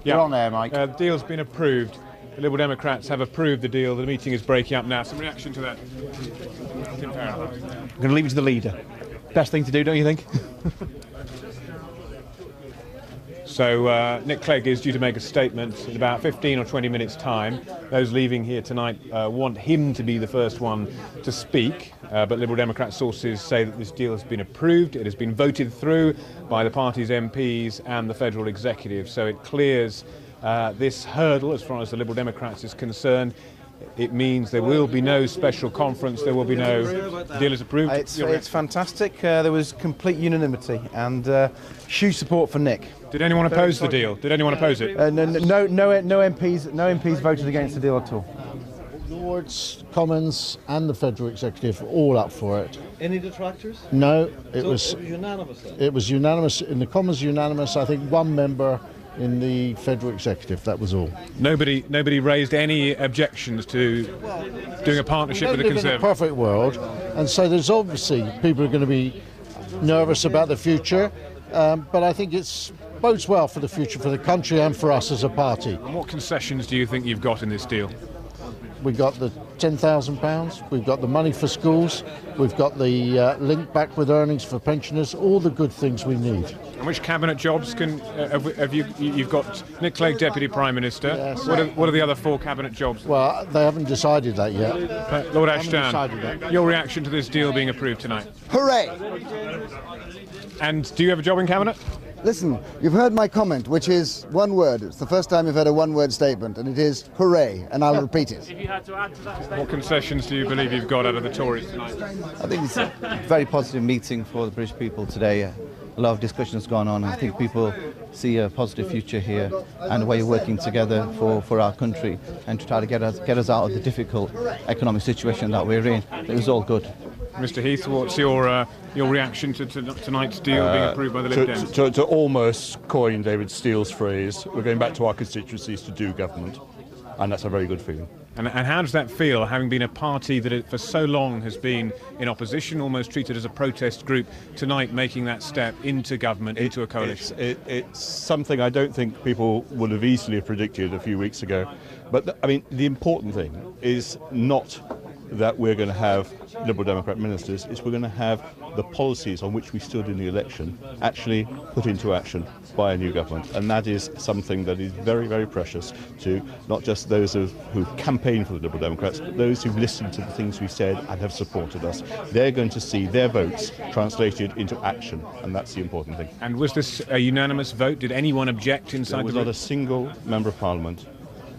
You're on there, Mike. The deal's been approved. The Liberal Democrats have approved the deal. The meeting is breaking up now. Some reaction to that? Tim Farrell. I'm going to leave it to the leader. Best thing to do, don't you think? So Nick Clegg is due to make a statement in about 15 or 20 minutes' time. Those leaving here tonight want him to be the first one to speak, but Liberal Democrat sources say that this deal has been approved. It has been voted through by the party's MPs and the federal executive, so it clears this hurdle as far as the Liberal Democrats is concerned. It means there will be no special conference, there will be no deal is approved. It's fantastic. There was complete unanimity and huge support for Nick. Did anyone oppose the deal? Did anyone oppose it? No MPs voted against the deal at all. Lords, Commons and the federal executive all up for it. Any detractors? No, It was unanimous then? It was unanimous. In the Commons, unanimous. I think one member in the federal executive, that was all. Nobody raised any objections to doing a partnership with the Conservatives? In a perfect world, and so there's obviously people are going to be nervous about the future, but I think it bodes well for the future for the country and for us as a party. And what concessions do you think you've got in this deal? We got the £10,000, we've got the money for schools, we've got the link back with earnings for pensioners, all the good things we need. And which cabinet jobs you've got Nick Clegg, Deputy Prime Minister. Yes. What are the other 4 cabinet jobs? Well, they haven't decided that yet. Lord Ashdown, your reaction to this deal being approved tonight? Hooray! And do you have a job in cabinet? Listen, you've heard my comment, which is one word. It's the first time you've heard a one-word statement, and it is hooray, and I'll repeat it. If you had to add to that statement. What concessions do you believe you've got out of the Tories tonight? I think it's a very positive meeting for the British people today. A lot of discussion has gone on. I think people see a positive future here and a way of working together for our country and to try to get us out of the difficult economic situation that we're in. It was all good. Mr. Heath, what's your reaction to tonight's deal being approved by the Lib Dems? To almost coin David Steele's phrase, we're going back to our constituencies to do government, and that's a very good feeling. And how does that feel, having been a party that for so long has been in opposition, almost treated as a protest group, tonight making that step into government, into a coalition? It's something I don't think people would have easily predicted a few weeks ago. But, I mean, the important thing is not that we're going to have Liberal Democrat ministers, is we're going to have the policies on which we stood in the election actually put into action by a new government. And that is something that is very, very precious to not just those who campaigned for the Liberal Democrats, but those who've listened to the things we said and have supported us. They're going to see their votes translated into action, and that's the important thing. And was this a unanimous vote? Did anyone object inside the room? There was not a single member of Parliament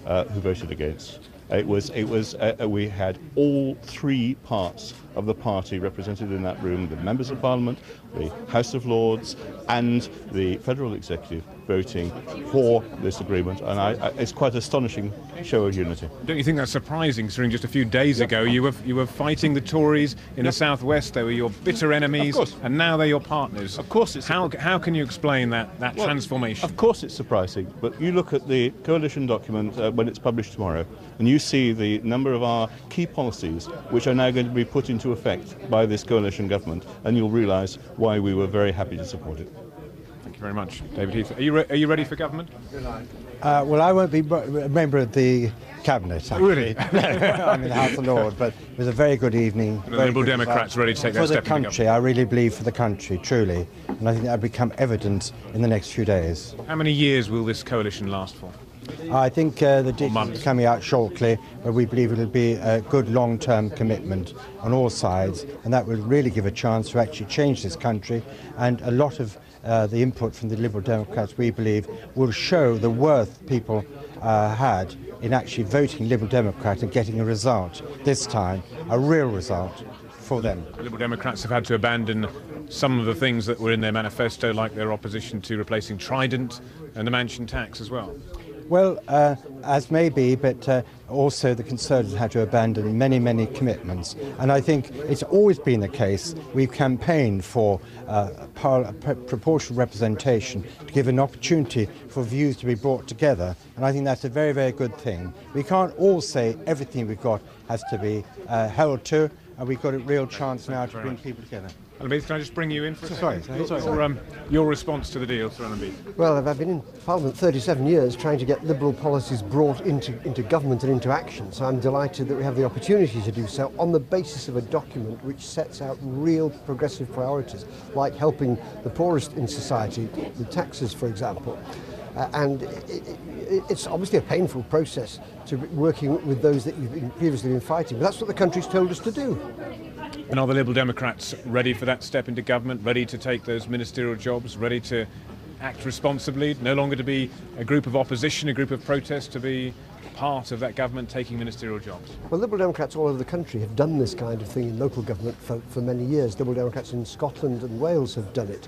who voted against. We had all 3 parts of the party represented in that room, the members of Parliament, the House of Lords and the federal executive voting for this agreement, and it's quite an astonishing show of unity. Don't you think that's surprising, considering just a few days ago you were fighting the Tories in the southwest? They were your bitter enemies, and now they're your partners. Of course, how can you explain that transformation? Of course, it's surprising, but you look at the coalition document when it's published tomorrow, and you see the number of our key policies which are now going to be put into effect by this coalition government, and you'll realise why we were very happy to support it. Thank you very much. David Heath, are you ready for government? Well, I won't be a member of the cabinet, actually. Really? I'm in the House of Lords, but it was a very good evening. The Liberal Democrats ready to take that step for the country. I really believe for the country, truly, and I think that will become evident in the next few days. How many years will this coalition last for? I think the details are coming out shortly, but we believe it will be a good long-term commitment on all sides, and that will really give a chance to actually change this country. And a lot of the input from the Liberal Democrats, we believe, will show the worth people had in actually voting Liberal Democrat and getting a result this time, a real result for them. The Liberal Democrats have had to abandon some of the things that were in their manifesto, like their opposition to replacing Trident and the mansion tax as well. Well, as may be, but also the Conservatives had to abandon many, many commitments. And I think it's always been the case. We've campaigned for proportional representation to give an opportunity for views to be brought together. And I think that's a very, very good thing. We can't all say everything we've got has to be held to, and we've got a real chance now to bring people together. Allenby, can I just bring you in for a second? Your response to the deal, Sir Allenby. Well, I've been in Parliament 37 years trying to get Liberal policies brought into government and into action, so I'm delighted that we have the opportunity to do so on the basis of a document which sets out real progressive priorities, like helping the poorest in society with taxes, for example. It's obviously a painful process to be working with those that you've previously been fighting, but that's what the country's told us to do. And are the Liberal Democrats ready for that step into government, ready to take those ministerial jobs, ready to act responsibly, no longer to be a group of opposition, a group of protest, to be part of that government taking ministerial jobs? Well, Liberal Democrats all over the country have done this kind of thing in local government for many years. Liberal Democrats in Scotland and Wales have done it.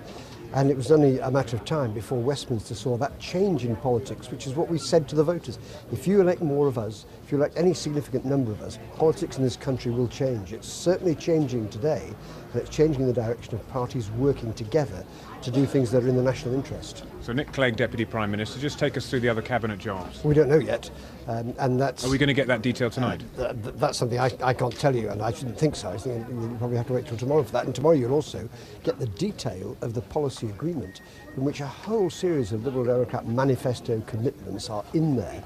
And it was only a matter of time before Westminster saw that change in politics, which is what we said to the voters. If you elect more of us, if you elect any significant number of us, politics in this country will change. It's certainly changing today, and it's changing in the direction of parties working together to do things that are in the national interest. So Nick Clegg, Deputy Prime Minister, just take us through the other cabinet jobs. We don't know yet, and that's... Are we going to get that detail tonight? That's something I can't tell you, and I shouldn't think so. I think you'll probably have to wait till tomorrow for that, and tomorrow you'll also get the detail of the policy agreement in which a whole series of Liberal Democrat manifesto commitments are in there,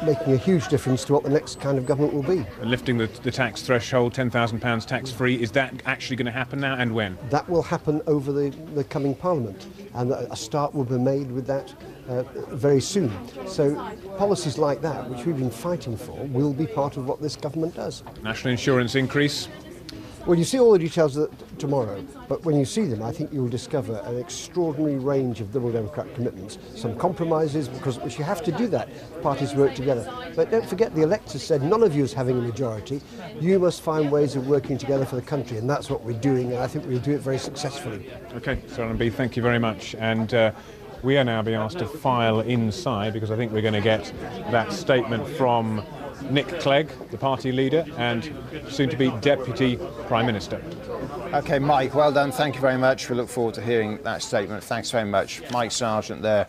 making a huge difference to what the next kind of government will be. And lifting the tax threshold, £10,000 tax-free, is that actually going to happen now, and when? That will happen over the coming Parliament, and a start will be made with that very soon. So policies like that, which we've been fighting for, will be part of what this government does. National insurance increase? Well, you see all the details tomorrow, but when you see them, I think you'll discover an extraordinary range of Liberal Democrat commitments, some compromises, because you have to do that. Parties work together. But don't forget, the electors said none of you is having a majority. You must find ways of working together for the country, and that's what we're doing, and I think we'll do it very successfully. OK, Sir Allenby, thank you very much. And we are now being asked to file inside, because I think we're going to get that statement from Nick Clegg, the party leader and soon-to-be Deputy Prime Minister. OK, Mike, well done. Thank you very much. We look forward to hearing that statement. Thanks very much. Mike Sargent there.